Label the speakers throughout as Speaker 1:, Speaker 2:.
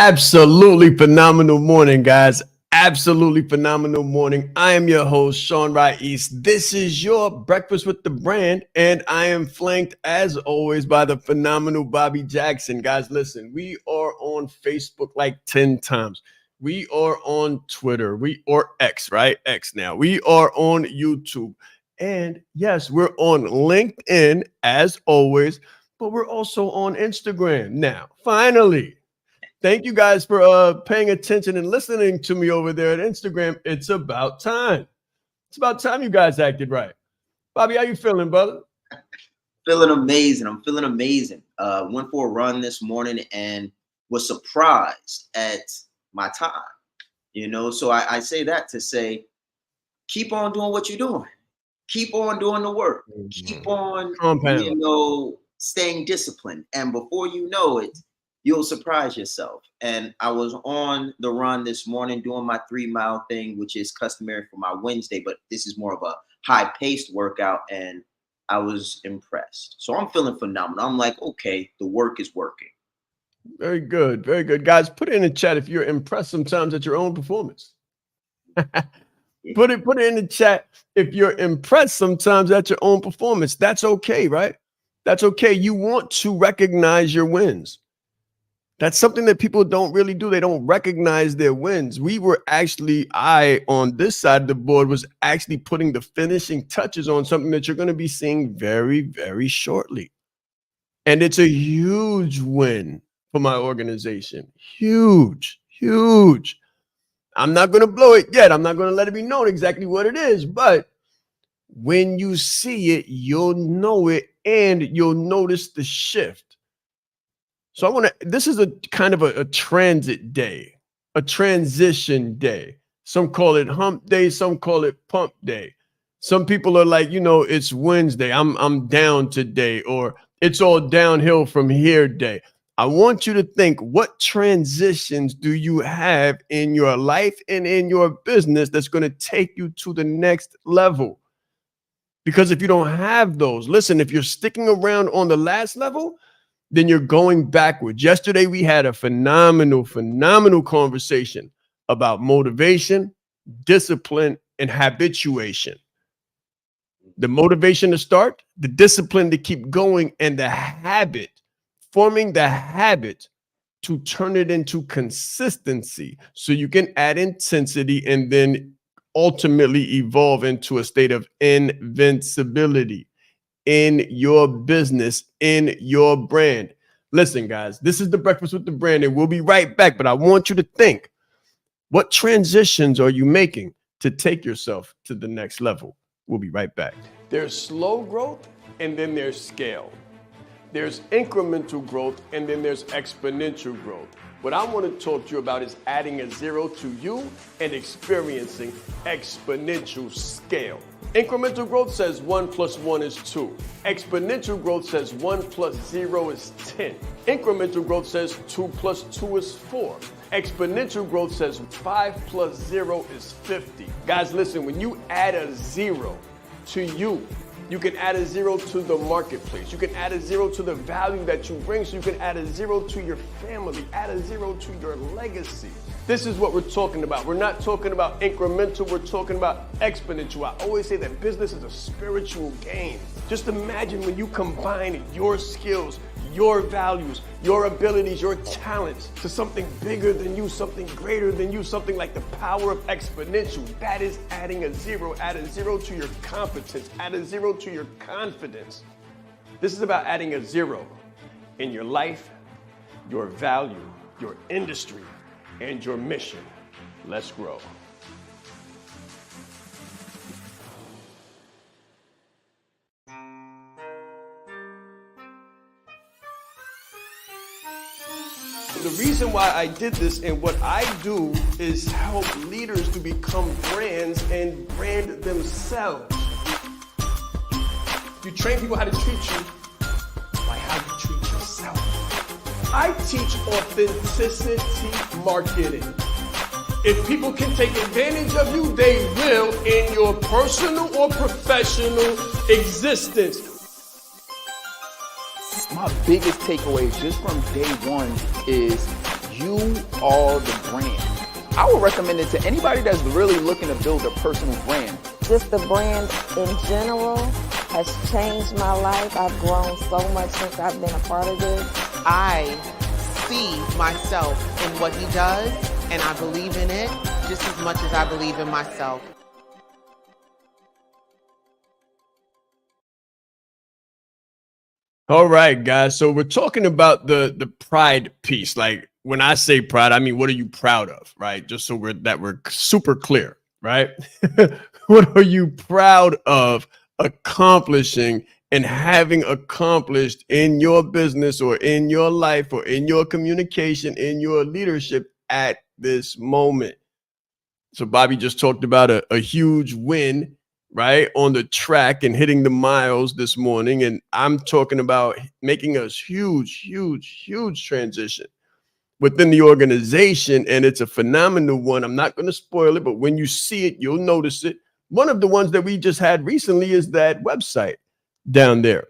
Speaker 1: Absolutely phenomenal morning, guys. Absolutely phenomenal morning. I am your host, Sean Rais. This is your Breakfast with the Brand, and I am flanked, as always, by the phenomenal Bobby Jackson. Guys, listen, we are on Facebook like 10 times. We are on Twitter. Or X, right? X now. We are on YouTube. And yes, we're on LinkedIn, as always, but we're also on Instagram. Now, finally, thank you guys for paying attention and listening to me over there at Instagram. It's about time. It's about time you guys acted right. Bobby, how you feeling, brother?
Speaker 2: Feeling amazing. I'm feeling amazing. Went for a run this morning and was surprised at my time. So I say that to say, keep on doing what you're doing. Keep on doing the work. Keep on, staying disciplined. And before you know it, you'll surprise yourself. And I was on the run this morning doing my 3-mile thing, which is customary for my Wednesday, but this is more of a high-paced workout, and I was impressed. So I'm feeling phenomenal. I'm like, okay, the work is working.
Speaker 1: Very good. Very good. Guys, put it in the chat if you're impressed sometimes at your own performance. Put it in the chat if you're impressed sometimes at your own performance. That's okay, right? That's okay. You want to recognize your wins. That's something that people don't really do. They don't recognize their wins. I, on this side of the board, was actually putting the finishing touches on something that you're going to be seeing very, very shortly. And it's a huge win for my organization. Huge, huge. I'm not going to blow it yet. I'm not going to let it be known exactly what it is. But when you see it, you'll know it and you'll notice the shift. So this is a kind of a transit day, a transition day. Some call it hump day, some call it pump day. Some people are like, it's Wednesday, I'm down today, or it's all downhill from here day. I want you to think, what transitions do you have in your life and in your business that's going to take you to the next level? Because if you don't have those, listen, if you're sticking around on the last level, then you're going backwards. Yesterday, we had a phenomenal conversation about motivation, discipline, and habituation. The motivation to start, the discipline to keep going, and the habit, forming the habit to turn it into consistency so you can add intensity and then ultimately evolve into a state of invincibility in your business, in your brand. Listen, guys, this is the Breakfast with the Brand, and we'll be right back. But I want you to think, what transitions are you making to take yourself to the next level? We'll be right back. There's slow growth, and then there's scale. There's incremental growth, and then there's exponential growth. What I want to talk to you about is adding a zero to you and experiencing exponential scale. Incremental growth says 1 + 1 is 2. Exponential growth says 1 + 0 is 10. Incremental growth says 2 + 2 is 4. Exponential growth says 5 + 0 is 50. Guys, listen, when you add a zero to you, you can add a zero to the marketplace. You can add a zero to the value that you bring. So you can add a zero to your family, add a zero to your legacy. This is what we're talking about. We're not talking about incremental, we're talking about exponential. I always say that business is a spiritual game. Just imagine when you combine your skills, your values, your abilities, your talents to something bigger than you, something greater than you, something like the power of exponential. That is adding a zero. Add a zero to your competence, add a zero to your confidence. This is about adding a zero in your life, your value, your industry, and your mission. Let's grow. The reason why I did this and what I do is help leaders to become brands and brand themselves. You train people how to treat you by how you treat yourself. I teach authenticity marketing. If people can take advantage of you, they will in your personal or professional existence.
Speaker 3: My biggest takeaways just from day one is You are the brand. I would recommend it to anybody that's really looking to build a personal brand.
Speaker 4: Just the brand in general has changed my life. I've grown so much since I've been a part of this.
Speaker 5: I see myself in what he does, and I believe in it just as much as I believe in myself.
Speaker 1: All right, guys. So we're talking about the pride piece. Like when I say pride, I mean, what are you proud of, right? Just so we're super clear, right? What are you proud of accomplishing and having accomplished in your business or in your life or in your communication, in your leadership at this moment? So Bobby just talked about a huge win, right, on the track and hitting the miles this morning. And I'm talking about making a huge transition within the organization. And it's a phenomenal one. I'm not going to spoil it, but when you see it, you'll notice it. One of the ones that we just had recently is that website down there.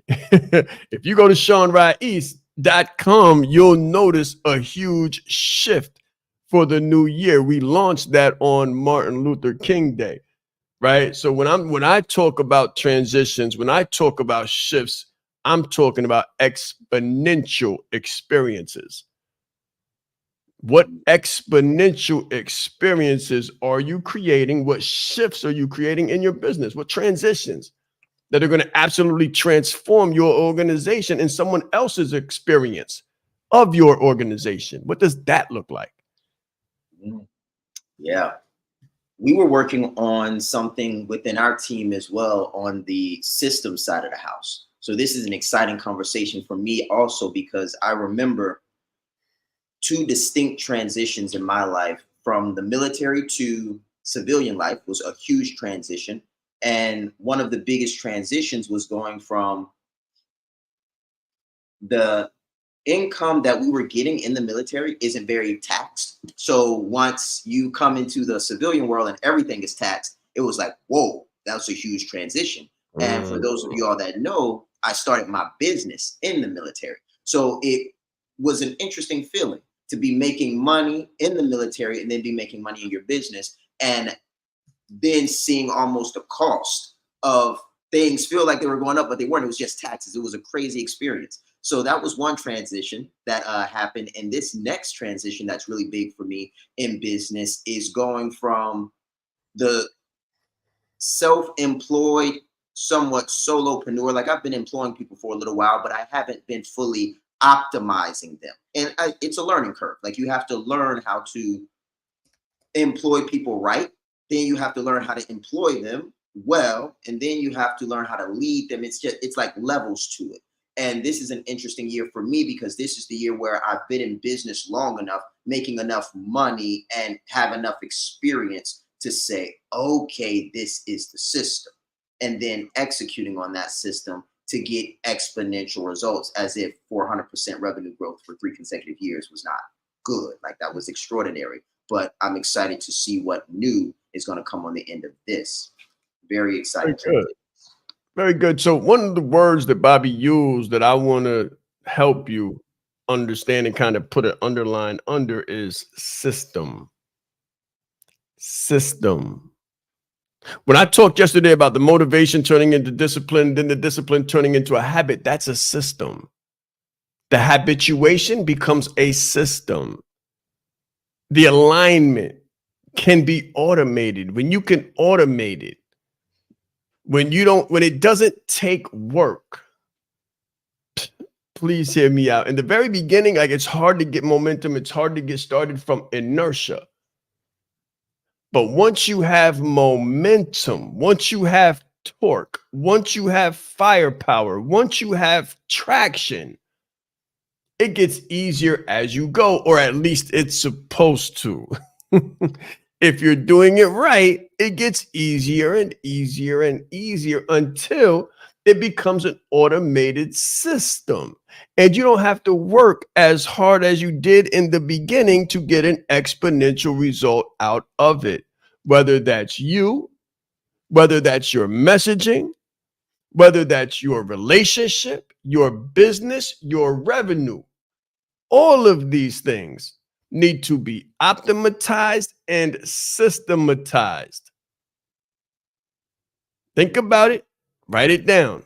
Speaker 1: If you go to SeanRyeEast.com, you'll notice a huge shift for the new year. We launched that on Martin Luther King Day. Right. So when I talk about transitions, when I talk about shifts, I'm talking about exponential experiences. What exponential experiences are you creating? What shifts are you creating in your business? What transitions that are going to absolutely transform your organization and someone else's experience of your organization? What does that look like?
Speaker 2: Yeah. We were working on something within our team as well on the system side of the house. So this is an exciting conversation for me also, because I remember two distinct transitions in my life. From the military to civilian life was a huge transition. And one of the biggest transitions was going from the income that we were getting in the military isn't very taxed. So once you come into the civilian world and everything is taxed, it was like, whoa, that was a huge transition. And for those of you all that know, I started my business in the military. So it was an interesting feeling to be making money in the military and then be making money in your business, and then seeing almost the cost of things feel like they were going up, but they weren't. It was just taxes. It was a crazy experience. So that was one transition that happened. And this next transition that's really big for me in business is going from the self-employed, somewhat solopreneur. Like I've been employing people for a little while, but I haven't been fully optimizing them. And it's a learning curve. Like you have to learn how to employ people right. Then you have to learn how to employ them well. And then you have to learn how to lead them. It's like levels to it. And this is an interesting year for me because this is the year where I've been in business long enough, making enough money and have enough experience to say, okay, this is the system. And then executing on that system to get exponential results, as if 400% revenue growth for 3 consecutive years was not good. Like that was extraordinary. But I'm excited to see what new is going to come on the end of this. Very excited.
Speaker 1: Very good. Very good. So one of the words that Bobby used that I want to help you understand and kind of put an underline under is system. System. When I talked yesterday about the motivation turning into discipline, then the discipline turning into a habit, that's a system. The habituation becomes a system. The alignment can be automated. When you can automate it, when it doesn't take work, please hear me out. In the very beginning, like it's hard to get momentum. It's hard to get started from inertia. But once you have momentum, once you have torque, once you have firepower, once you have traction, it gets easier as you go, or at least it's supposed to. If you're doing it right, it gets easier and easier and easier until it becomes an automated system. And you don't have to work as hard as you did in the beginning to get an exponential result out of it. Whether that's you, whether that's your messaging, whether that's your relationship, your business, your revenue, all of these things need to be optimatized and systematized. Think about it, write it down.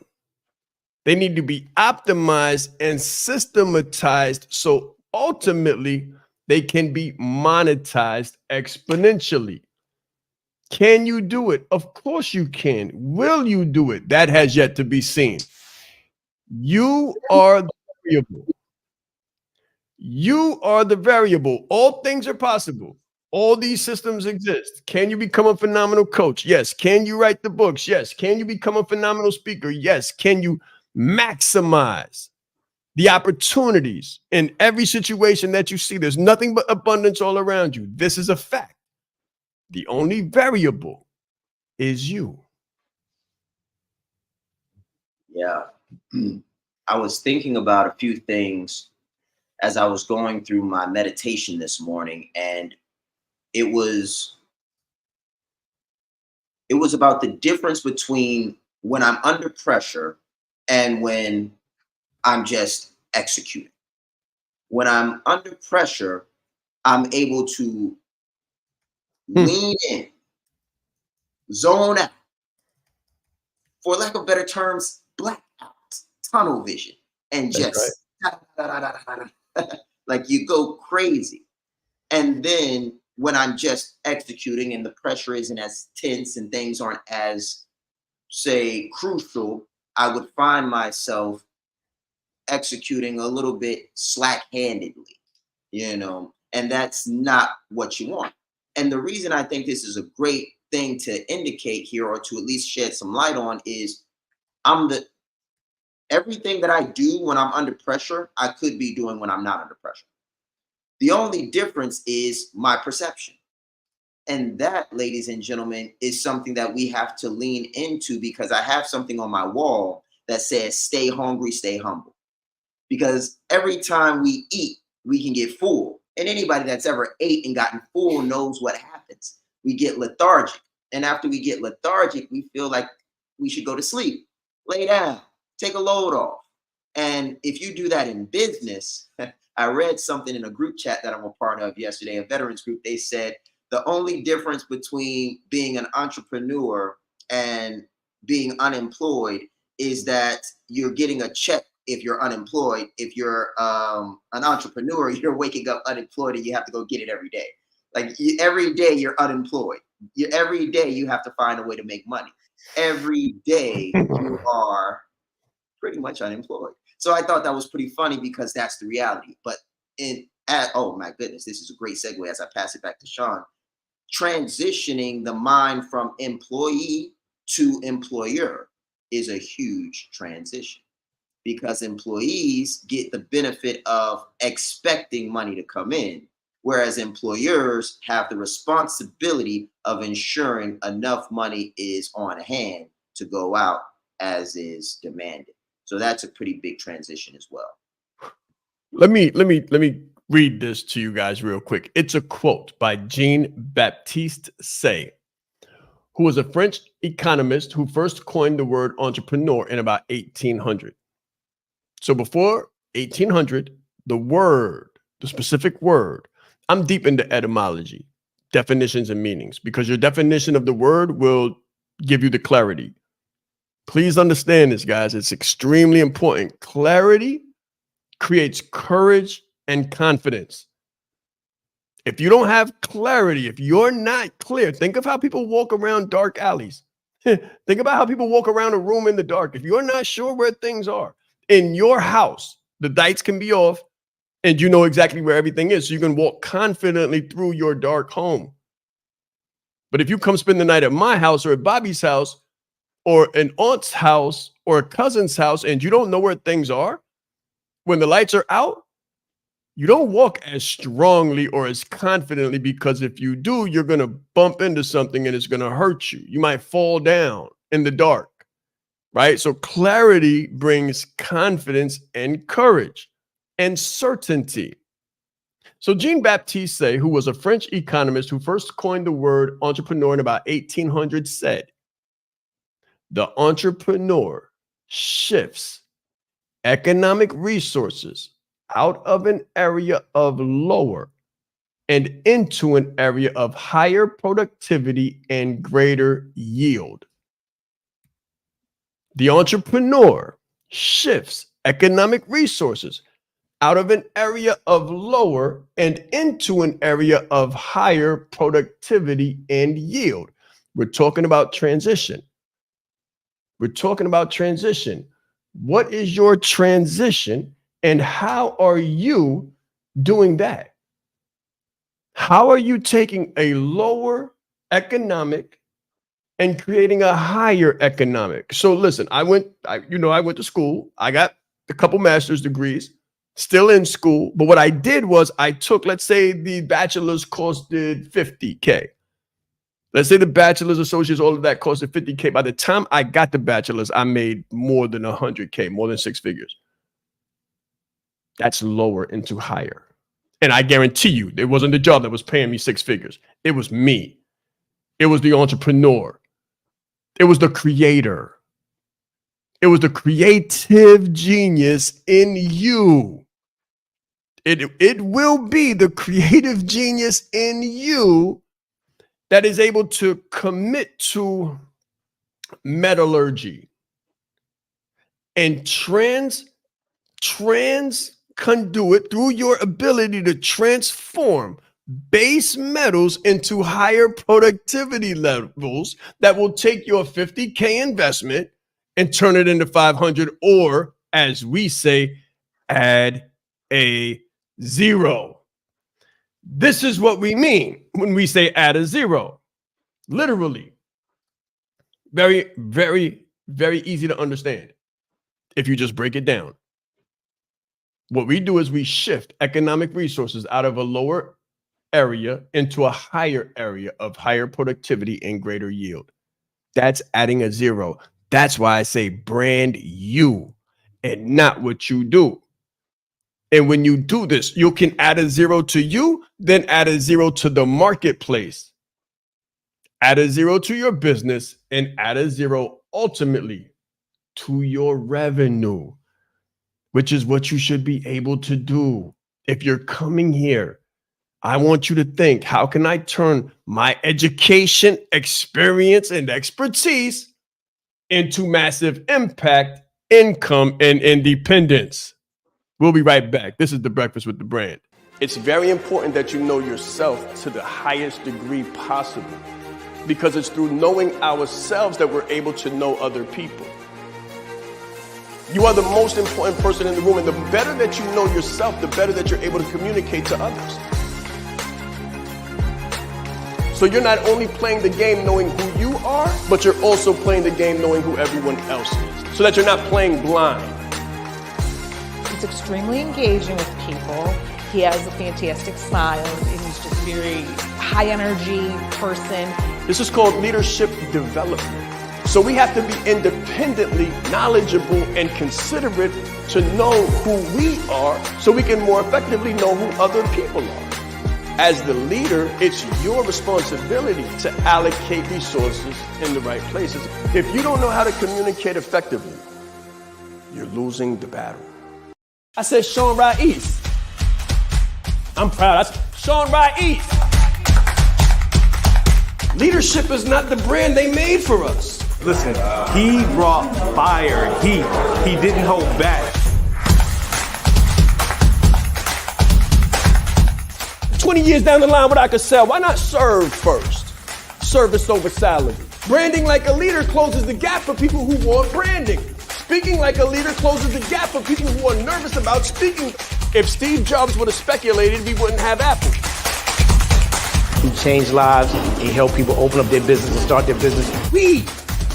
Speaker 1: They need to be optimized and systematized so ultimately they can be monetized exponentially. Can you do it? Of course you can. Will you do it? That has yet to be seen. You are the variable. You are the variable. All things are possible. All these systems exist. Can you become a phenomenal coach? Yes. Can you write the books? Yes. Can you become a phenomenal speaker? Yes. Can you maximize the opportunities in every situation that you see? There's nothing but abundance all around you. This is a fact. The only variable is you.
Speaker 2: Yeah. I was thinking about a few things as I was going through my meditation this morning, and it was about the difference between when I'm under pressure and when I'm just executing. When I'm under pressure, I'm able to lean in, zone out, for lack of better terms, black out, tunnel vision, and
Speaker 1: That's
Speaker 2: just like you go crazy. And then when I'm just executing and the pressure isn't as tense and things aren't as, say, crucial, I would find myself executing a little bit slack-handedly, and that's not what you want. And the reason I think this is a great thing to indicate here, or to at least shed some light on, is everything that I do when I'm under pressure, I could be doing when I'm not under pressure. The only difference is my perception. And that, ladies and gentlemen, is something that we have to lean into, because I have something on my wall that says, stay hungry, stay humble. Because every time we eat, we can get full. And anybody that's ever ate and gotten full knows what happens. We get lethargic. And after we get lethargic, we feel like we should go to sleep, lay down, take a load off. And if you do that in business, I read something in a group chat that I'm a part of yesterday, a veterans group. They said the only difference between being an entrepreneur and being unemployed is that you're getting a check if you're unemployed. If you're an entrepreneur, you're waking up unemployed and you have to go get it every day. Like every day you're unemployed. Every day you have to find a way to make money. Every day you are pretty much unemployed. So I thought that was pretty funny, because that's the reality. But oh my goodness, this is a great segue as I pass it back to Sean. Transitioning the mind from employee to employer is a huge transition, because employees get the benefit of expecting money to come in, whereas employers have the responsibility of ensuring enough money is on hand to go out as is demanded. So that's a pretty big transition as well.
Speaker 1: Let me read this to you guys real quick. It's a quote by Jean-Baptiste Say, who was a French economist who first coined the word entrepreneur in about 1800. So before 1800, the specific word, I'm deep into etymology, definitions and meanings, because your definition of the word will give you the clarity. Please understand this, guys. It's extremely important. Clarity creates courage and confidence. If you don't have clarity, if you're not clear, think of how people walk around dark alleys. Think about how people walk around a room in the dark. If you're not sure where things are in your house, the lights can be off and you know exactly where everything is. So you can walk confidently through your dark home. But if you come spend the night at my house or at Bobby's house or an aunt's house or a cousin's house and you don't know where things are, when the lights are out, you don't walk as strongly or as confidently, because if you do, you're going to bump into something and it's going to hurt you. You might fall down in the dark, right? So clarity brings confidence and courage and certainty. So Jean-Baptiste Say, who was a French economist who first coined the word entrepreneur in about 1800, said, the entrepreneur shifts economic resources out of an area of lower and into an area of higher productivity and greater yield. The entrepreneur shifts economic resources out of an area of lower and into an area of higher productivity and yield. We're talking about transition. We're talking about transition. What is your transition and how are you doing that? How are you taking a lower economic and creating a higher economic? So listen, I went to school. I got a couple master's degrees, still in school. But what I did was I took, let's say the bachelor's costed $50K. Let's say the bachelor's, associates, all of that costed $50K. By the time I got the bachelor's, I made more than $100K, more than 6 figures. That's lower into higher. And I guarantee you, it wasn't the job that was paying me 6 figures. It was me. It was the entrepreneur. It was the creator. It was the creative genius in you. It will be the creative genius in you that is able to commit to metallurgy and conduit through your ability to transform base metals into higher productivity levels that will take your 50K investment and turn it into 500, or as we say, add a zero. This is what we mean when we say add a zero. Literally. Very, very, very easy to understand if you just break it down. What we do is we shift economic resources out of a lower area into a higher area of higher productivity and greater yield. That's adding a zero. That's why I say brand you and not what you do. And when you do this, you can add a zero to you, then add a zero to the marketplace, add a zero to your business, and add a zero ultimately to your revenue, which is what you should be able to do. If you're coming here, I want you to think, how can I turn my education, experience, and expertise into massive impact, income, and independence? We'll be right back. This is The Breakfast with the Brand. It's very important that you know yourself to the highest degree possible, because it's through knowing ourselves that we're able to know other people. You are the most important person in the room, and the better that you know yourself, the better that you're able to communicate to others. So you're not only playing the game knowing who you are, but you're also playing the game knowing who everyone else is, so that you're not playing blind.
Speaker 6: He's extremely engaging with people. He has a fantastic smile, and he's just a very high energy person.
Speaker 1: This is called leadership development. So we have to be independently knowledgeable and considerate to know who we are, so we can more effectively know who other people are. As the leader, it's your responsibility to allocate resources in the right places. If you don't know how to communicate effectively, you're losing the battle. I said Sean Ra'is. I'm proud. I said Sean Ra'is. Leadership is not the brand they made for us.
Speaker 7: Listen, he brought fire, heat. He didn't hold back.
Speaker 1: 20 years down the line, what I could sell, why not serve first? Service over salary. Branding like a leader closes the gap for people who want branding. Speaking like a leader closes the gap for people who are nervous about speaking. If Steve Jobs would have speculated, we wouldn't have Apple.
Speaker 8: He changed lives. He helped people open up their business and start their business.
Speaker 1: We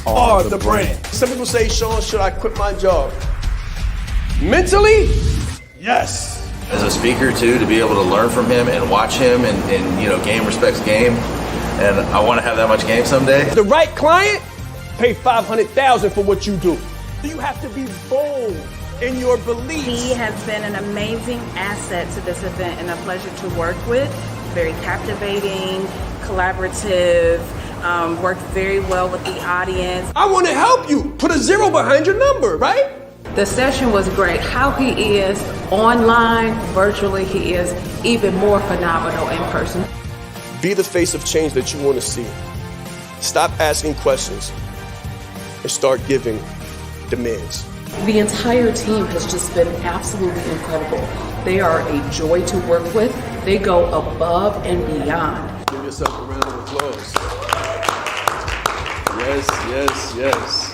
Speaker 1: are the brand. Some people say, Sean, should I quit my job? Mentally, yes.
Speaker 9: As a speaker too, to be able to learn from him and watch him and you know, game respects game. And I want to have that much game someday.
Speaker 1: The right client, pay $500,000 for what you do. You have to be bold in your beliefs.
Speaker 10: He has been an amazing asset to this event and a pleasure to work with. Very captivating, collaborative, worked very well with the audience.
Speaker 1: I want to help you. Put a zero behind your number, right?
Speaker 10: The session was great. How he is online, virtually, he is even more phenomenal in person.
Speaker 1: Be the face of change that you want to see. Stop asking questions and start giving demands.
Speaker 11: The entire team has just been absolutely incredible. They are a joy to work with. They go above and beyond.
Speaker 1: Give yourself a round of applause. Yes, yes, yes.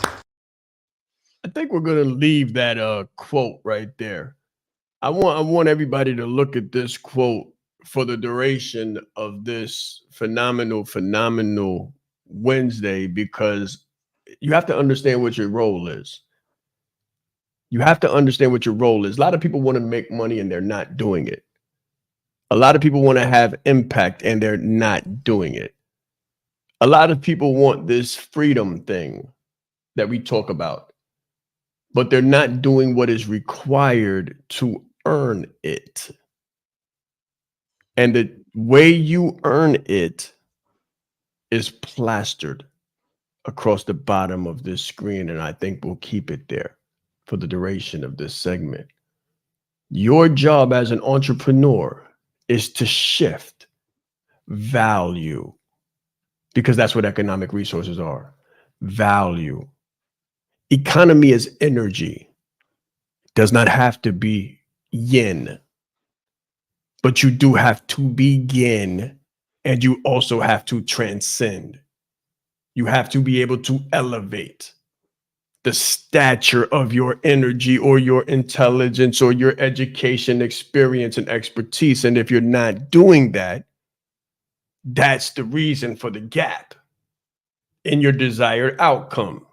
Speaker 1: I think we're gonna leave that quote right there. I want everybody to look at this quote for the duration of this phenomenal Wednesday, because you have to understand what your role is. You have to understand what your role is. A lot of people want to make money and they're not doing it. A lot of people want to have impact and they're not doing it. A lot of people want this freedom thing that we talk about, but they're not doing what is required to earn it. And the way you earn it is plastered across the bottom of this screen, and I think we'll keep it there for the duration of this segment. Your job as an entrepreneur is to shift value, because that's what economic resources are. Value. Economy is energy. It does not have to be yin, but you do have to begin, and you also have to transcend. You have to be able to elevate the stature of your energy or your intelligence or your education, experience, and expertise. And if you're not doing that, that's the reason for the gap in your desired outcome.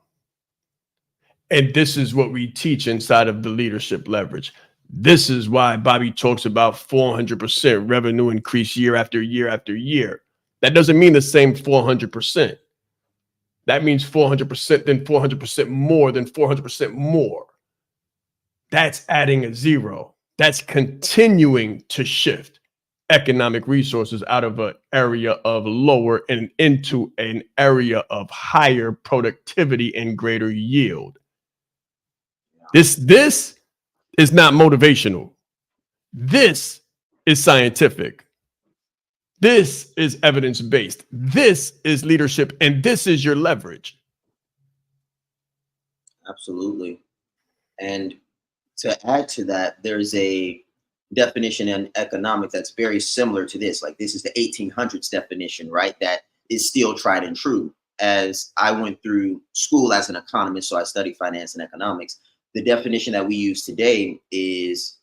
Speaker 1: And this is what we teach inside of the leadership leverage. This is why Bobby talks about 400% revenue increase year after year after year. That doesn't mean the same 400%. That means 400%, then 400% more, then 400% more. That's adding a zero. That's continuing to shift economic resources out of an area of lower and into an area of higher productivity and greater yield. This is not motivational. This is scientific. This is evidence-based. This is leadership, and this is your leverage.
Speaker 2: Absolutely. And to add to that, there's a definition in economics that's very similar to this. Like, this is the 1800s definition, right? That is still tried and true. As I went through school as an economist, so I studied finance and economics, the definition that we use today is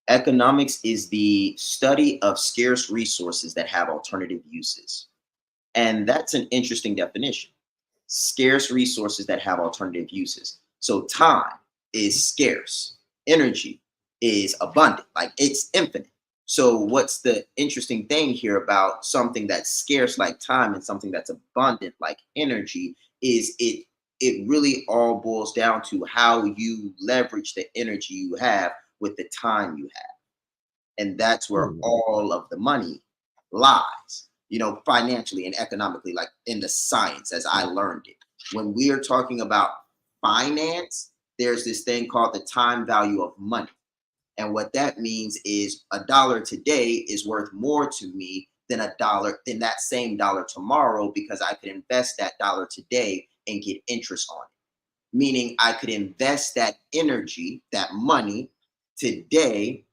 Speaker 2: economics is the study of scarce resources that have alternative uses. And that's an interesting definition. Scarce resources that have alternative uses. So time is scarce. Energy is abundant, like it's infinite. So what's the interesting thing here about something that's scarce like time and something that's abundant like energy is it really all boils down to how you leverage the energy you have with the time you have. And that's where all of the money lies, you know, financially and economically, like in the science as I learned it. When we are talking about finance, there's this thing called the time value of money. And what that means is $1 today is worth more to me than than that same dollar tomorrow, because I could invest that dollar today and get interest on it. Meaning I could invest that energy, that money today,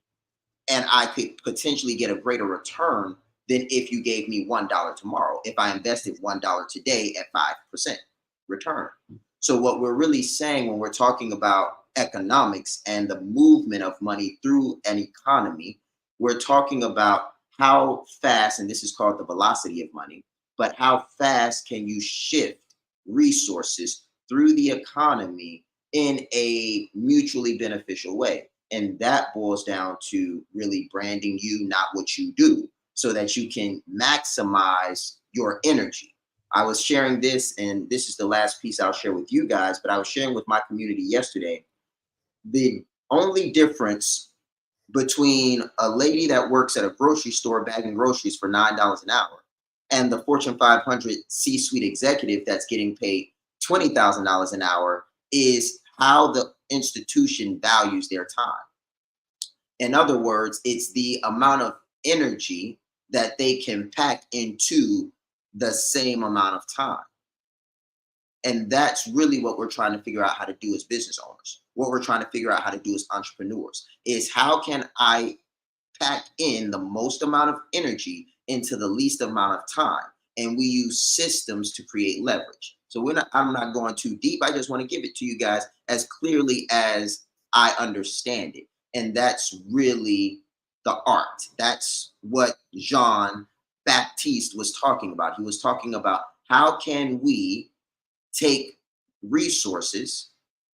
Speaker 2: and I could potentially get a greater return than if you gave me $1 tomorrow. If I invested $1 today at 5% return. So what we're really saying when we're talking about economics and the movement of money through an economy, we're talking about how fast, and this is called the velocity of money, but how fast can you shift resources through the economy in a mutually beneficial way. And that boils down to really branding you, not what you do, so that you can maximize your energy. I was sharing this, and this is the last piece I'll share with you guys, but I was sharing with my community yesterday. The only difference between a lady that works at a grocery store bagging groceries for $9 an hour and the Fortune 500 C-suite executive that's getting paid $20,000 an hour is how the institution values their time. In other words, it's the amount of energy that they can pack into the same amount of time. And that's really what we're trying to figure out how to do as business owners. What we're trying to figure out how to do as entrepreneurs is how can I pack in the most amount of energy into the least amount of time? And we use systems to create leverage. So I'm not going too deep. I just want to give it to you guys as clearly as I understand it. And that's really the art. That's what Jean Baptiste was talking about. He was talking about how can we take resources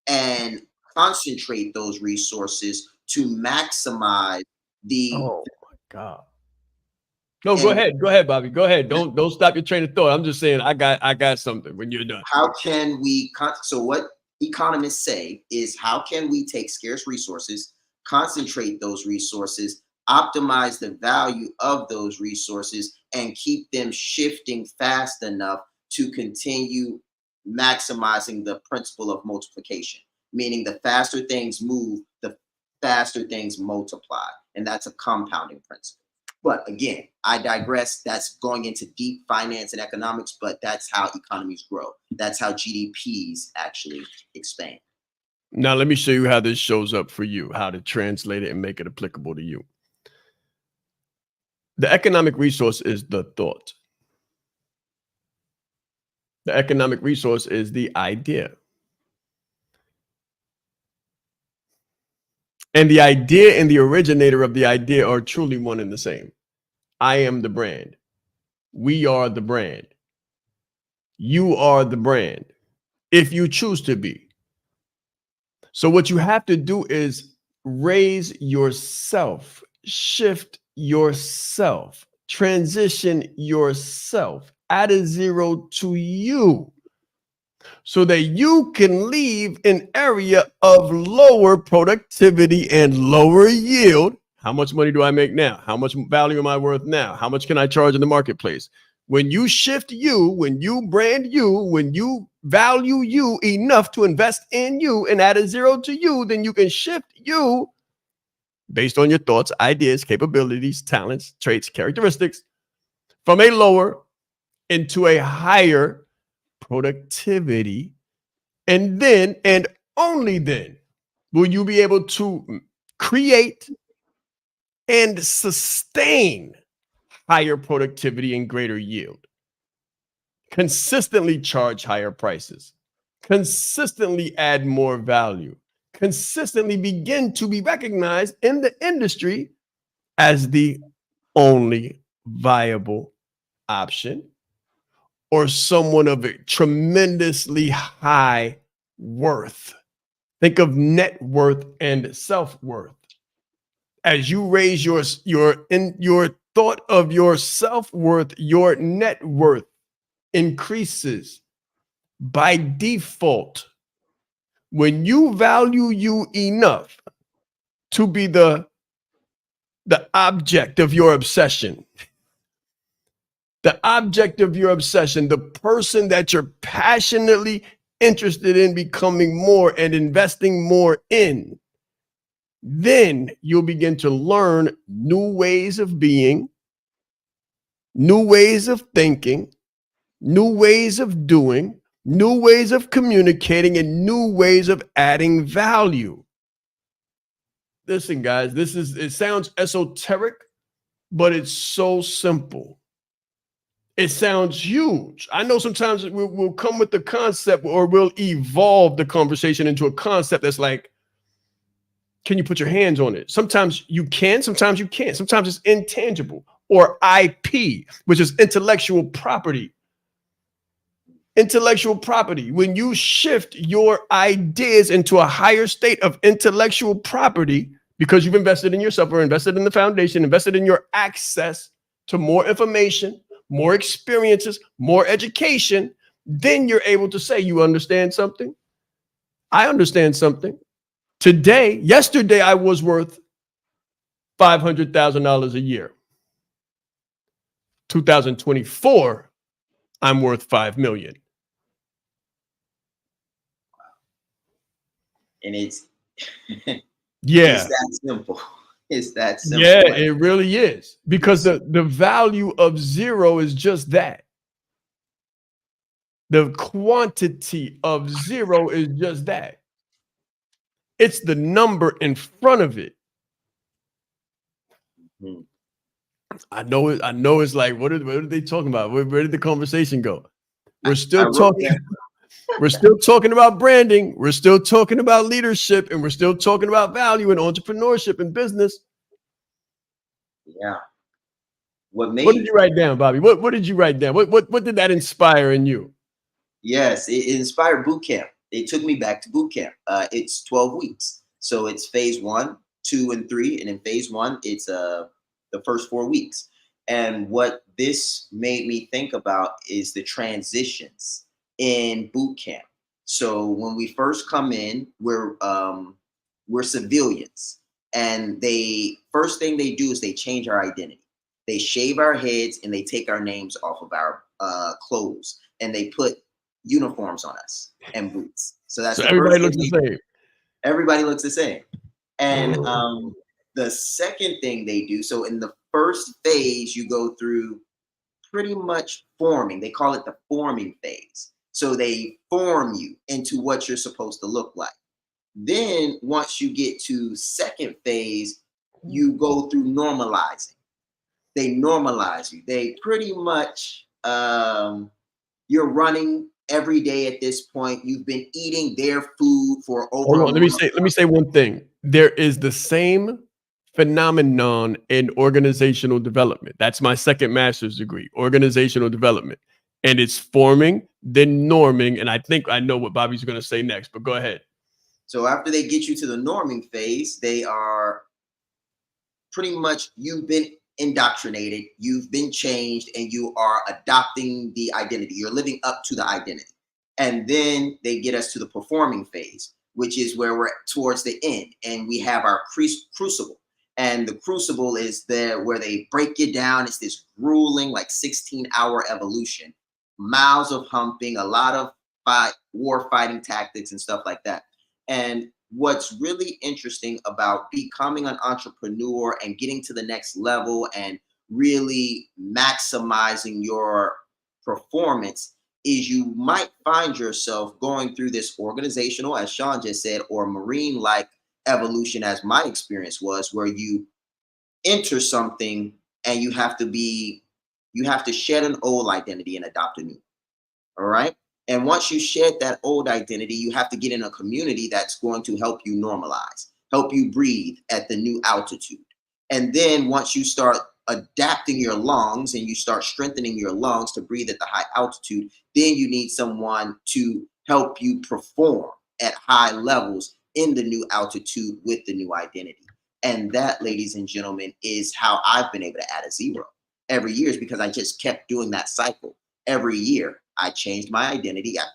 Speaker 2: and concentrate those resources to maximize the.
Speaker 1: Oh my God. No, go ahead, Bobby. Go ahead. Don't stop your train of thought. I'm just saying I got something when you're done.
Speaker 2: How can we so what economists say is how can we take scarce resources, concentrate those resources, optimize the value of those resources, and keep them shifting fast enough to continue maximizing the principle of multiplication, meaning the faster things move, the faster things multiply. And that's a compounding principle. But again, I digress. That's going into deep finance and economics, but that's how economies grow. That's how GDPs actually expand.
Speaker 1: Now, let me show you how this shows up for you, how to translate it and make it applicable to you. The economic resource is the thought. The economic resource is the idea. And the idea and the originator of the idea are truly one and the same. I am the brand. We are the brand. You are the brand, if you choose to be. So what you have to do is raise yourself, shift yourself, transition yourself, add a zero to you, so that you can leave an area of lower productivity and lower yield. How much money do I make now? How much value am I worth now? How much can I charge in the marketplace? When you shift you, when you brand you, when you value you enough to invest in you and add a zero to you, then you can shift you based on your thoughts, ideas, capabilities, talents, traits, characteristics from a lower into a higher productivity. And then, and only then, will you be able to create and sustain higher productivity and greater yield. Consistently charge higher prices. Consistently add more value. Consistently begin to be recognized in the industry as the only viable option, or someone of a tremendously high worth. Think of net worth and self-worth. As you raise your thought of your self-worth, your net worth increases by default. When you value you enough to be the object of your obsession, the object of your obsession, the person that you're passionately interested in becoming more and investing more in, then you'll begin to learn new ways of being, new ways of thinking, new ways of doing, new ways of communicating, and new ways of adding value. Listen, guys, it sounds esoteric, but it's so simple. It sounds huge. I know sometimes we'll come with the concept, or we'll evolve the conversation into a concept that's like, can you put your hands on it? Sometimes you can, sometimes you can't. Sometimes it's intangible, or IP, which is intellectual property. Intellectual property. When you shift your ideas into a higher state of intellectual property, because you've invested in yourself, or invested in the foundation, invested in your access to more information, more experiences, more education, then you're able to say, you understand something? I understand something. Yesterday, I was worth $500,000 a year. 2024, I'm worth $5 million.
Speaker 2: And it's
Speaker 1: Yeah.
Speaker 2: it's that simple. It's that simple.
Speaker 1: Yeah, it really is. Because the value of zero is just that. The quantity of zero is just that. It's the number in front of it.
Speaker 2: Mhm.
Speaker 1: I know it. I know it's like, what are they talking about? Where did the conversation go? We're
Speaker 2: I
Speaker 1: still
Speaker 2: wrote
Speaker 1: talking.
Speaker 2: that.
Speaker 1: We're still talking about branding. We're still talking about leadership, and we're still talking about value and entrepreneurship and business.
Speaker 2: Yeah.
Speaker 1: What did you write down, Bobby? What did you write down? What did that inspire in you?
Speaker 2: Yes, it inspired boot camp. It took me back to boot camp. It's 12 weeks. So it's phase 1, 2, and 3. And in phase 1, it's the first 4 weeks. And what this made me think about is the transitions in boot camp. So when we first come in, we're civilians. And first thing they do is they change our identity. They shave our heads and they take our names off of our clothes, and they put uniforms on us and boots. So that's
Speaker 1: Everybody looks the same.
Speaker 2: Everybody looks the same. And the second thing they do, so in the first phase, you go through pretty much forming. They call it the forming phase. So they form you into what you're supposed to look like. Then once you get to second phase, you go through normalizing. They normalize you. They pretty much, you're running every day at this point. You've been eating their food for over.
Speaker 1: Hold on, let me say one thing. There is the same phenomenon in organizational development. That's my second master's degree, organizational development. And it's forming, then norming. And I think I know what Bobby's going to say next, but go ahead.
Speaker 2: So after they get you to the norming phase, they are pretty much, you've been indoctrinated, you've been changed, and you are adopting the identity. You're living up to the identity. And then they get us to the performing phase, which is where we're towards the end. And we have our crucible. And the crucible is there where they break you down. It's this grueling, like 16-hour evolution, miles of humping, a lot of war fighting tactics and stuff like that. And what's really interesting about becoming an entrepreneur and getting to the next level and really maximizing your performance is you might find yourself going through this organizational, as Sean just said, or marine-like evolution, as my experience was, where you enter something and you have to shed an old identity and adopt a new. All right. And once you shed that old identity, you have to get in a community that's going to help you normalize, help you breathe at the new altitude. And then once you start adapting your lungs and you start strengthening your lungs to breathe at the high altitude, then you need someone to help you perform at high levels in the new altitude with the new identity. And that, ladies and gentlemen, is how I've been able to add a zero every year, is because I just kept doing that cycle. Every year I changed my identity. I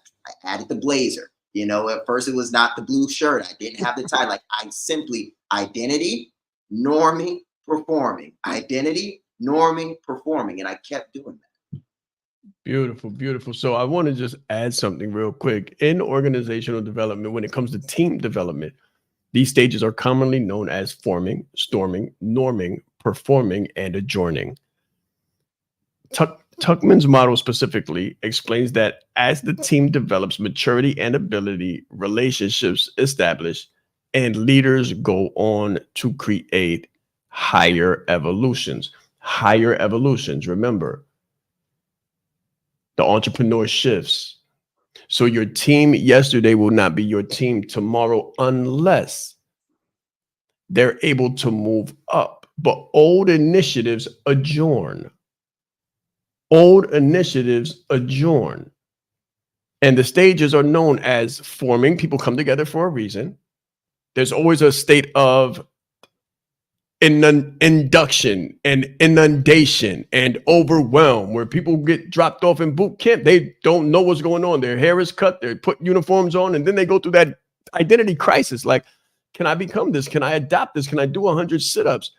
Speaker 2: added the blazer. You know, at first it was not the blue shirt. I didn't have the tie. Like, I simply identity, norming, performing, identity, norming, performing. And I kept doing that.
Speaker 1: Beautiful, beautiful. So I want to just add something real quick. In organizational development, when it comes to team development, these stages are commonly known as forming, storming, norming, performing, and adjourning. Tuckman's model specifically explains that as the team develops maturity and ability, relationships establish, and leaders go on to create higher evolutions. Higher evolutions. Remember, the entrepreneur shifts. So your team yesterday will not be your team tomorrow unless they're able to move up. But old initiatives adjourn. Old initiatives adjourn. And the stages are known as forming. People come together for a reason. There's always a state of induction and inundation and overwhelm, where people get dropped off in boot camp. They don't know what's going on. Their hair is cut. They put uniforms on, and then they go through that identity crisis. Like, can I become this? Can I adopt this? Can I do 100 sit-ups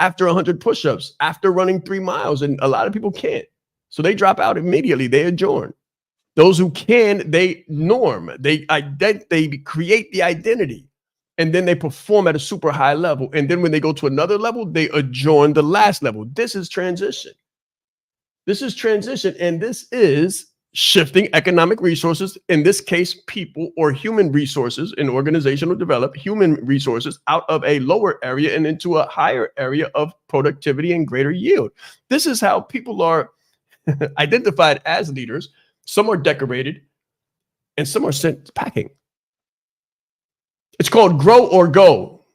Speaker 1: after 100 push-ups after running 3 miles? And a lot of people can't. So they drop out immediately. They adjourn. Those who can, they norm, they create the identity, and then they perform at a super high level. And then when they go to another level, they adjourn the last level. This is transition. This is transition, and this is shifting economic resources, in this case, people or human resources in organizational develop human resources out of a lower area and into a higher area of productivity and greater yield. This is how people are identified as leaders. Some are decorated and some are sent packing. It's called grow or go.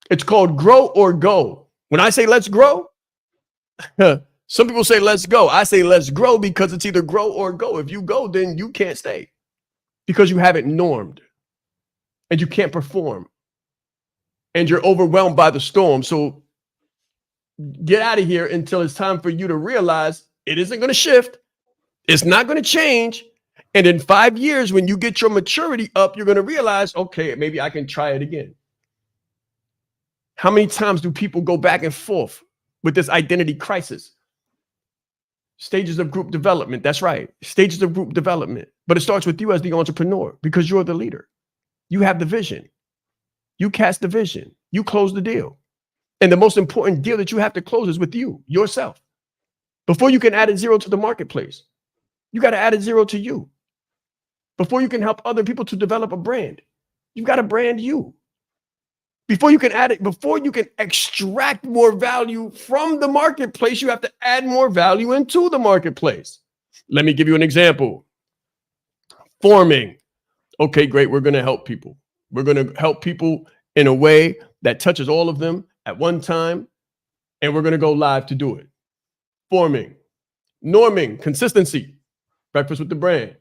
Speaker 1: It's called grow or go. When I say let's grow, some people say let's go. I say let's grow because it's either grow or go. If you go, then you can't stay because you haven't normed and you can't perform and you're overwhelmed by the storm. So get out of here until it's time for you to realize it isn't going to shift. It's not going to change. And in 5 years, when you get your maturity up, you're going to realize, okay, maybe I can try it again. How many times do people go back and forth with this identity crisis? Stages of group development. That's right. Stages of group development. But it starts with you as the entrepreneur because you're the leader. You have the vision. You cast the vision. You close the deal. And the most important deal that you have to close is with you, yourself. Before you can add a zero to the marketplace, you got to add a zero to you. Before you can help other people to develop a brand, you've got to brand you. Before you can add it, before you can extract more value from the marketplace, you have to add more value into the marketplace. Let me give you an example. Forming. Okay, great. We're going to help people. We're going to help people in a way that touches all of them at one time, and we're going to go live to do it. Forming. Norming. Consistency. Breakfast with the brand.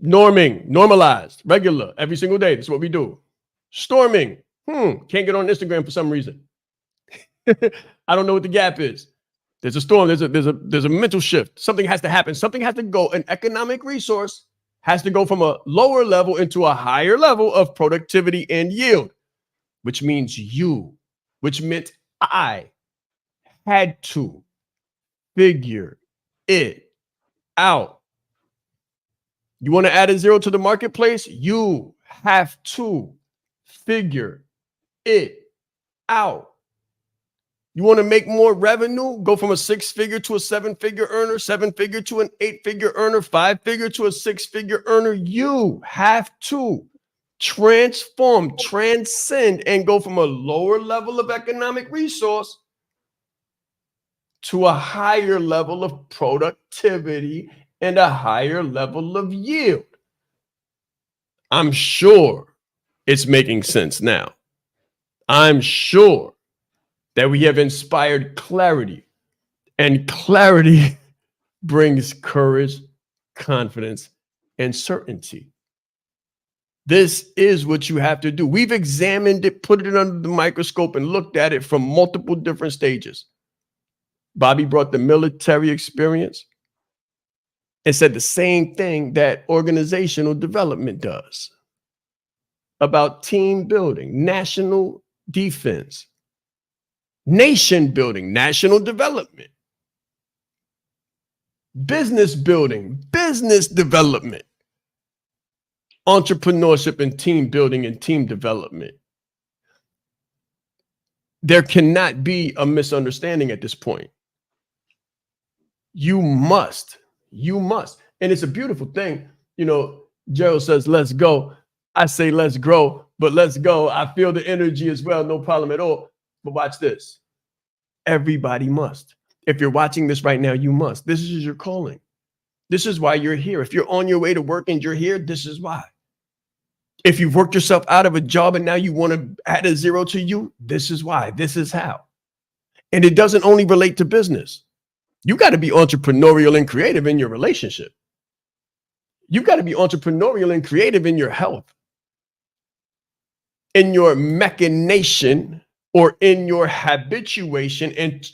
Speaker 1: Norming. Normalized. Regular. Every single day. That's what we do. Storming. Can't get on Instagram for some reason. I don't know what the gap is. There's a storm. There's a mental shift. Something has to happen. Something has to go. An economic resource has to go from a lower level into a higher level of productivity and yield, which means you, which meant I had to figure it out. You want to add a zero to the marketplace? You have to figure it out. You want to make more revenue? Go from a 6-figure to a 7-figure earner, 7-figure to an 8-figure earner, 5-figure to a 6-figure earner. You have to transform, transcend, and go from a lower level of economic resource to a higher level of productivity and a higher level of yield. I'm sure it's making sense now. I'm sure that we have inspired clarity, and clarity brings courage, confidence, and certainty. This is what you have to do. We've examined it, put it under the microscope, and looked at it from multiple different stages. Bobby brought the military experience and said the same thing that organizational development does about team building, national defense, nation building, national development, business building, business development, entrepreneurship and team building and team development. There cannot be a misunderstanding at this point. You must. And it's a beautiful thing. You know, Gerald says, let's go. I say, let's grow, but let's go. I feel the energy as well. No problem at all. But watch this. Everybody must. If you're watching this right now, you must. This is your calling. This is why you're here. If you're on your way to work and you're here, this is why. If you've worked yourself out of a job and now you want to add a zero to you, this is why. This is how. And it doesn't only relate to business. You got to be entrepreneurial and creative in your relationship. You've got to be entrepreneurial and creative in your health, in your machination, or in your habituation, and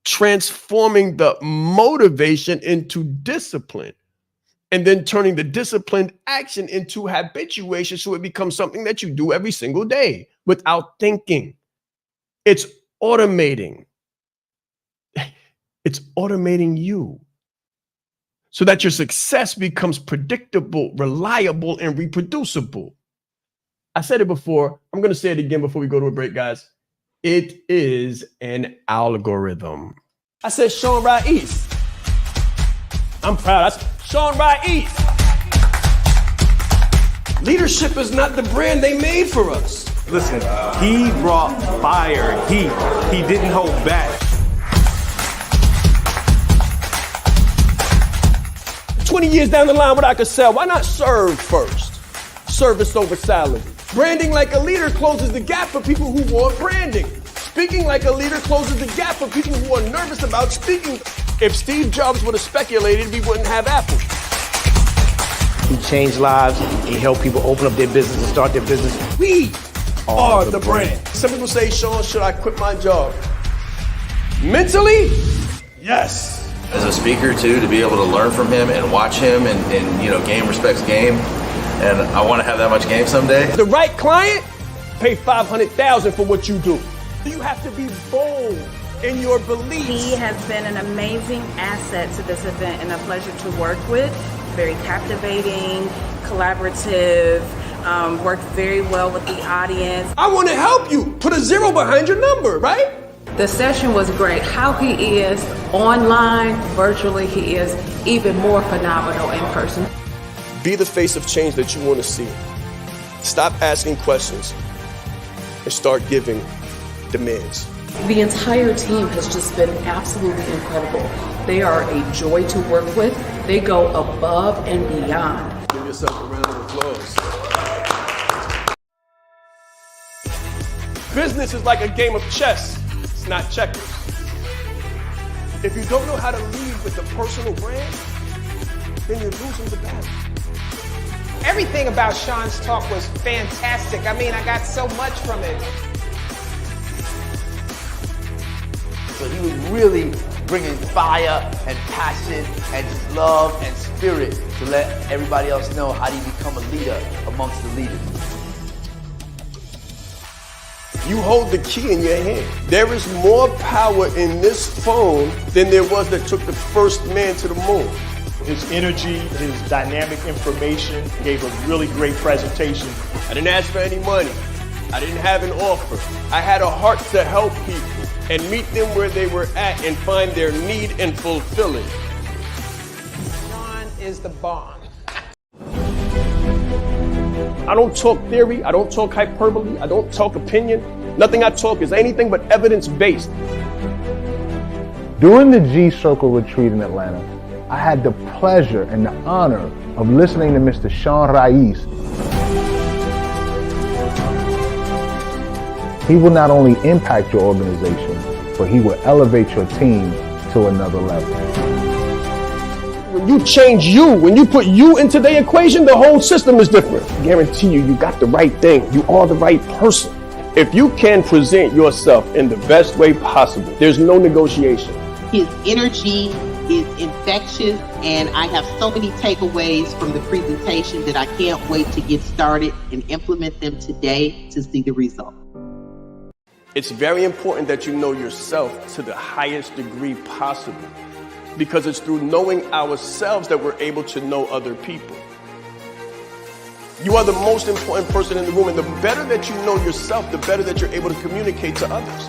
Speaker 1: transforming the motivation into discipline, and then turning the disciplined action into habituation so it becomes something that you do every single day without thinking. It's automating. It's automating you so that your success becomes predictable, reliable, and reproducible. I said it before. I'm going to say it again before we go to a break, guys. It is an algorithm. I said Sean Ra'is. I'm proud. I said Sean Ra'is. Leadership is not the brand they made for us.
Speaker 7: Listen, he brought fire, heat. He didn't hold back.
Speaker 1: 20 years down the line, what I could sell, why not serve first? Service over salary. Branding like a leader closes the gap for people who want branding. Speaking like a leader closes the gap for people who are nervous about speaking. If Steve Jobs would have speculated, we wouldn't have Apple.
Speaker 8: He changed lives. He helped people open up their business and start their business.
Speaker 1: We are the brand. Some people say, Sean, should I quit my job? Mentally, yes.
Speaker 9: As a speaker too, to be able to learn from him and watch him and game respects game. And I want to have that much game someday.
Speaker 1: The right client, pay $500,000 for what you do. You have to be bold in your beliefs.
Speaker 10: He has been an amazing asset to this event and a pleasure to work with. Very captivating, collaborative, worked very well with the audience.
Speaker 1: I want to help you. Put a 0 behind your number, right?
Speaker 11: The session was great. How he is online, virtually, he is even more phenomenal in person.
Speaker 1: Be the face of change that you want to see. Stop asking questions and start giving demands.
Speaker 11: The entire team has just been absolutely incredible. They are a joy to work with. They go above and beyond.
Speaker 1: Give yourself a round of applause. Business is like a game of chess. It's not checkers. If you don't know how to lead with a personal brand, then you're losing the battle.
Speaker 5: Everything about Sean's talk was fantastic. I mean, I got so much from it.
Speaker 12: So he was really bringing fire and passion and just love and spirit to let everybody else know how do you become a leader amongst the leaders.
Speaker 1: You hold the key in your hand. There is more power in this phone than there was that took the first man to the moon.
Speaker 13: His energy, his dynamic information, gave a really great presentation.
Speaker 1: I didn't ask for any money. I didn't have an offer. I had a heart to help people and meet them where they were at and find their need and fulfill it.
Speaker 5: Sean is the bomb.
Speaker 1: I don't talk theory. I don't talk hyperbole. I don't talk opinion. Nothing I talk is anything but evidence-based.
Speaker 14: During the G-Circle retreat in Atlanta, I had the pleasure and the honor of listening to Mr. Sean Ra'is. He will not only impact your organization, but he will elevate your team to another level.
Speaker 1: When you change you, when you put you into the equation, the whole system is different. I guarantee you, you got the right thing. You are the right person. If you can present yourself in the best way possible, there's no negotiation.
Speaker 15: His energy is infectious, and I have so many takeaways from the presentation that I can't wait to get started and implement them today to see the result.
Speaker 1: It's very important that you know yourself to the highest degree possible, because it's through knowing ourselves that we're able to know other people. You are the most important person in the room, and the better that you know yourself, the better that you're able to communicate to others.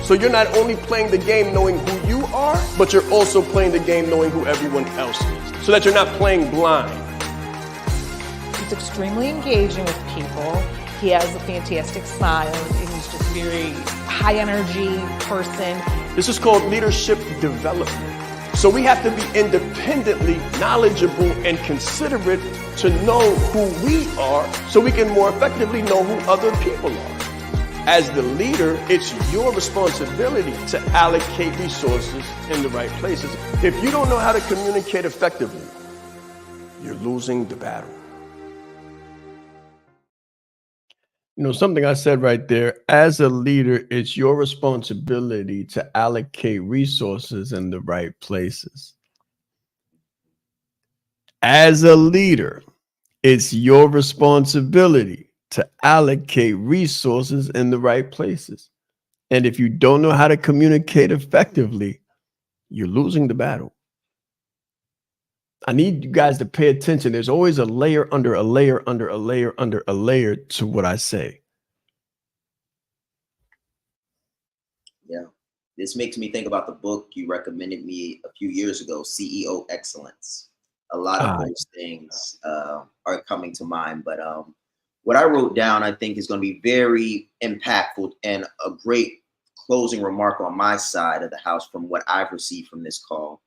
Speaker 1: So you're not only playing the game knowing who you are, but you're also playing the game knowing who everyone else is, so that you're not playing blind.
Speaker 6: He's extremely engaging with people. He has a fantastic smile, and he's just a very high energy person.
Speaker 1: This is called leadership development. So we have to be independently knowledgeable and considerate to know who we are, so we can more effectively know who other people are. As the leader, it's your responsibility to allocate resources in the right places. If you don't know how to communicate effectively, you're losing the battle. You know, something I said right there, as a leader, it's your responsibility to allocate resources in the right places. As a leader, it's your responsibility to allocate resources in the right places. And if you don't know how to communicate effectively, you're losing the battle. I need you guys to pay attention. There's always a layer under a layer under a layer under a layer to what I say.
Speaker 2: Yeah. This makes me think about the book you recommended me a few years ago, CEO Excellence. A lot of those things are coming to mind. But what I wrote down, I think, is going to be very impactful and a great closing remark on my side of the house from what I've received from this call.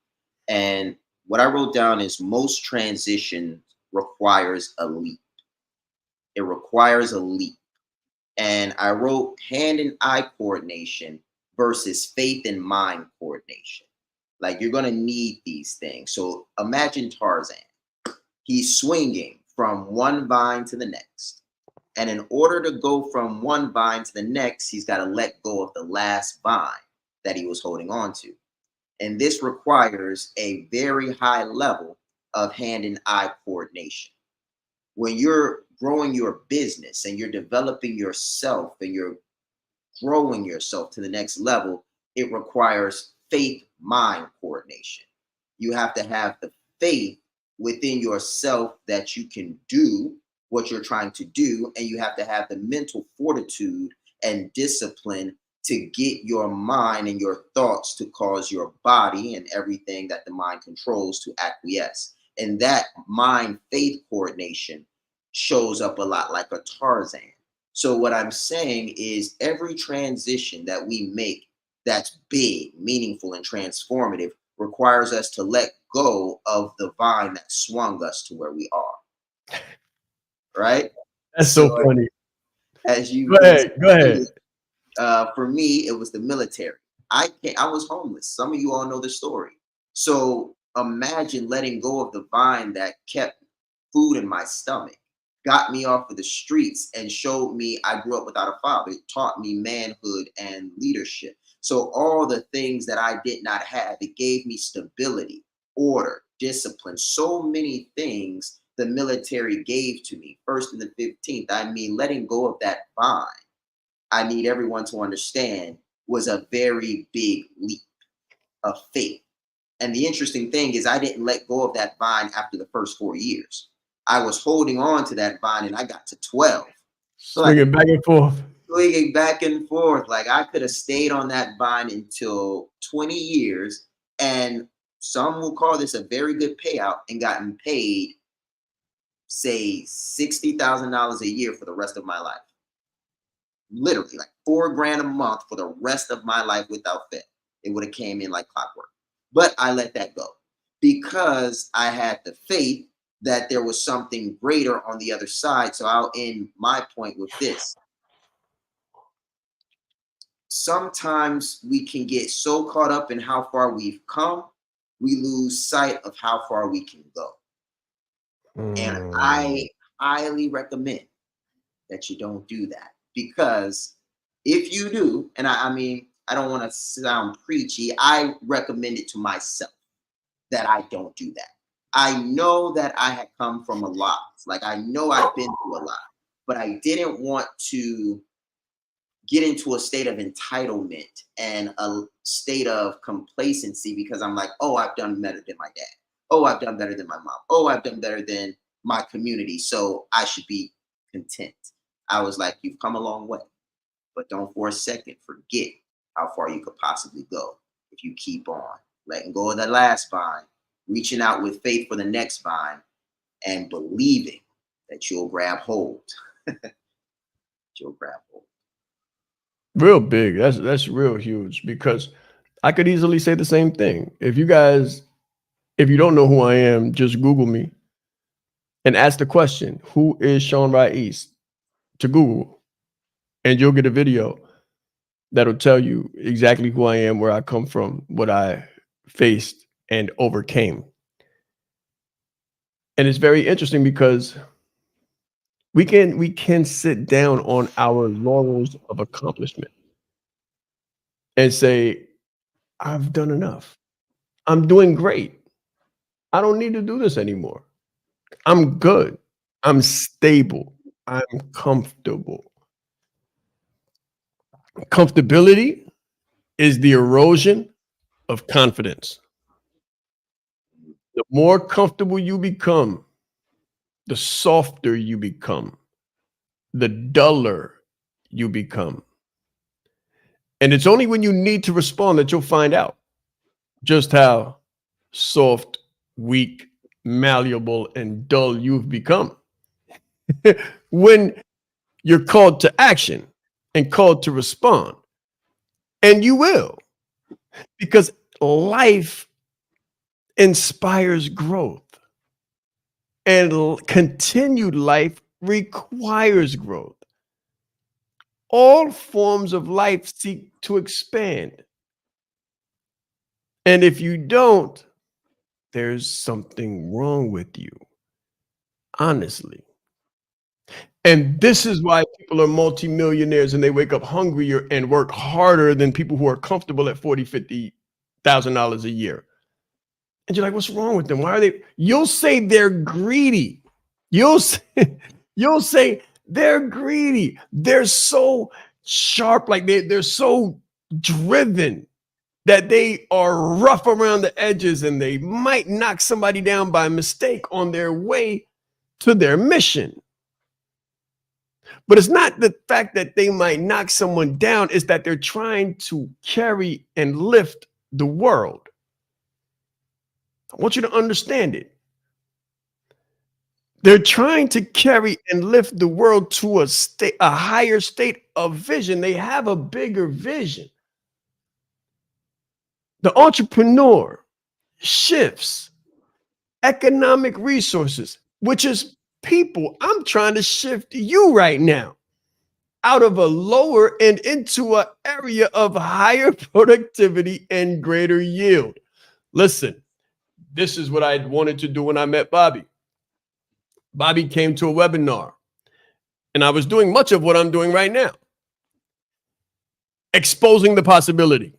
Speaker 2: And what I wrote down is most transition requires a leap. It requires a leap. And I wrote hand and eye coordination versus faith and mind coordination. Like, you're going to need these things. So imagine Tarzan. He's swinging from one vine to the next. And in order to go from one vine to the next, he's got to let go of the last vine that he was holding on to. And this requires a very high level of hand and eye coordination. When you're growing your business and you're developing yourself and you're growing yourself to the next level, it requires faith-mind coordination. You have to have the faith within yourself that you can do what you're trying to do, and you have to have the mental fortitude and discipline to get your mind and your thoughts to cause your body and everything that the mind controls to acquiesce. And that mind-faith coordination shows up a lot like a Tarzan. So what I'm saying is every transition that we make that's big, meaningful, and transformative requires us to let go of the vine that swung us to where we are. Right?
Speaker 1: That's so funny.
Speaker 2: As you
Speaker 1: go ahead.
Speaker 2: For me, it was the military. I was homeless. Some of you all know the story. So imagine letting go of the vine that kept food in my stomach, got me off of the streets, and showed me I grew up without a father. It taught me manhood and leadership. So all the things that I did not have, it gave me stability, order, discipline, so many things the military gave to me. First and the 15th, I mean, letting go of that vine, I need everyone to understand, was a very big leap of faith. And the interesting thing is I didn't let go of that vine after the first 4 years. I was holding on to that vine and I got to 12.
Speaker 1: Swinging back and forth.
Speaker 2: Swinging back and forth. Like, I could have stayed on that vine until 20 years, and some will call this a very good payout, and gotten paid, say, $60,000 a year for the rest of my life. Literally, like $4 grand a month for the rest of my life without fail. It would have came in like clockwork. But I let that go because I had the faith that there was something greater on the other side. So I'll end my point with this. Sometimes we can get so caught up in how far we've come, we lose sight of how far we can go. And I highly recommend that you don't do that, because if you do, and I mean, I don't want to sound preachy, I recommend it to myself that I don't do that. I know that I had come from a lot. Like, I know I've been through a lot, but I didn't want to get into a state of entitlement and a state of complacency because I'm like, oh, I've done better than my dad. Oh, I've done better than my mom. Oh, I've done better than my community, so I should be content. I was like, you've come a long way, but don't for a second forget how far you could possibly go if you keep on letting go of that last vine, reaching out with faith for the next vine, and believing that you'll grab hold. You'll grab hold.
Speaker 1: Real big. That's real huge, because I could easily say the same thing. If you don't know who I am, just Google me and ask the question, who is Sean Rais, to Google, and you'll get a video that'll tell you exactly who I am, where I come from, what I faced and overcame. And it's very interesting because we can sit down on our laurels of accomplishment and say, I've done enough. I'm doing great. I don't need to do this anymore. I'm good. I'm stable. I'm comfortable. Comfortability is the erosion of confidence. The more comfortable you become, the softer you become, the duller you become. And it's only when you need to respond that you'll find out just how soft, weak, malleable, and dull you've become. When you're called to action and called to respond. And you will, because life inspires growth, and continued life requires growth. All forms of life seek to expand. And if you don't, there's something wrong with you, honestly. And this is why people are multimillionaires and they wake up hungrier and work harder than people who are comfortable at $40,000, $50,000 a year. And you're like, what's wrong with them? Why are they? You'll say they're greedy. You'll say they're greedy. They're so sharp, like they're so driven that they are rough around the edges and they might knock somebody down by mistake on their way to their mission. But it's not the fact that they might knock someone down, it's that they're trying to carry and lift the world. I want you to understand it. They're trying to carry and lift the world to a higher state of vision. They have a bigger vision. The entrepreneur shifts economic resources, which is people. I'm trying to shift you right now out of a lower and into an area of higher productivity and greater yield. Listen, this is what I wanted to do when I met Bobby. Bobby came to a webinar, and I was doing much of what I'm doing right now, exposing the possibility,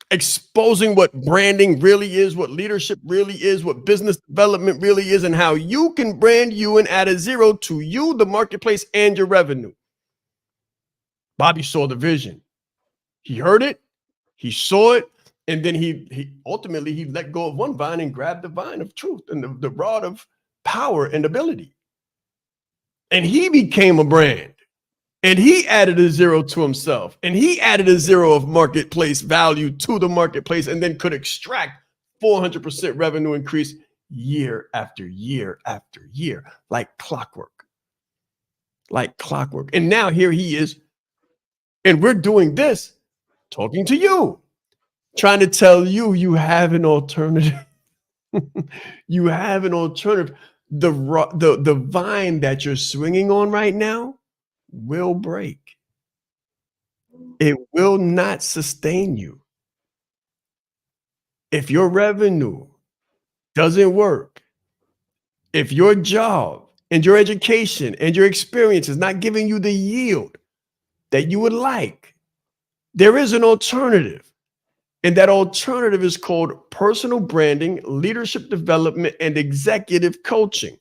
Speaker 1: exposing what branding really is, what leadership really is, what business development really is, and how you can brand you and add a zero to you, the marketplace, and your revenue. Bobby saw the vision. He heard it, he saw it, and then he ultimately let go of one vine and grabbed the vine of truth and the rod of power and ability. And he became a brand. And he added a zero to himself, and he added a zero of marketplace value to the marketplace, and then could extract 400% revenue increase year after year after year, like clockwork, like clockwork. And now here he is, and we're doing this, talking to you, trying to tell you, you have an alternative. You have an alternative. The vine that you're swinging on right now will break. It will not sustain you. If your revenue doesn't work, if your job and your education and your experience is not giving you the yield that you would like, there is an alternative. And that alternative is called personal branding, leadership development, and executive coaching.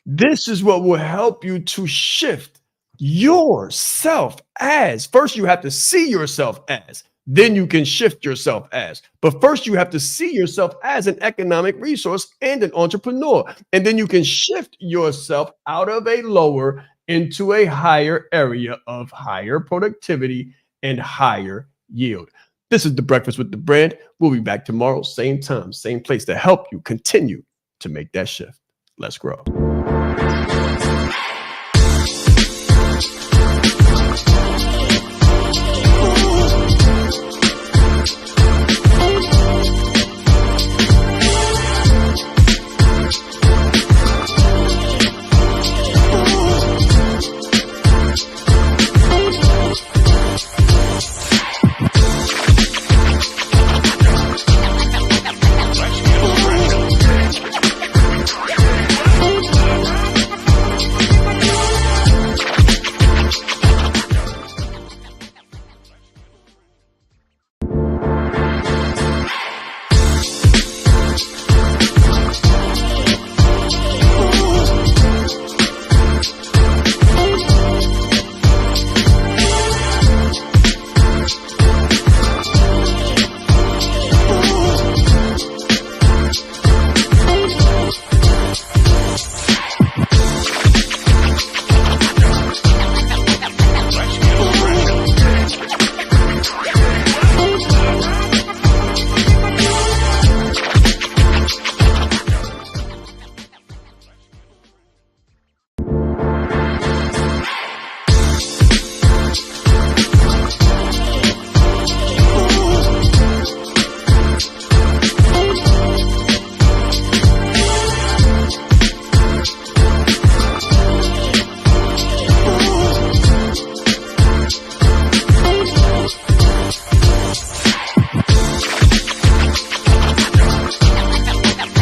Speaker 1: This is what will help you to shift yourself as. First, you have to see yourself as. Then you can shift yourself as. But first, you have to see yourself as an economic resource and an entrepreneur. And then you can shift yourself out of a lower into a higher area of higher productivity and higher yield. This is The Breakfast with the Brand. We'll be back tomorrow, same time, same place, to help you continue to make that shift. Let's grow.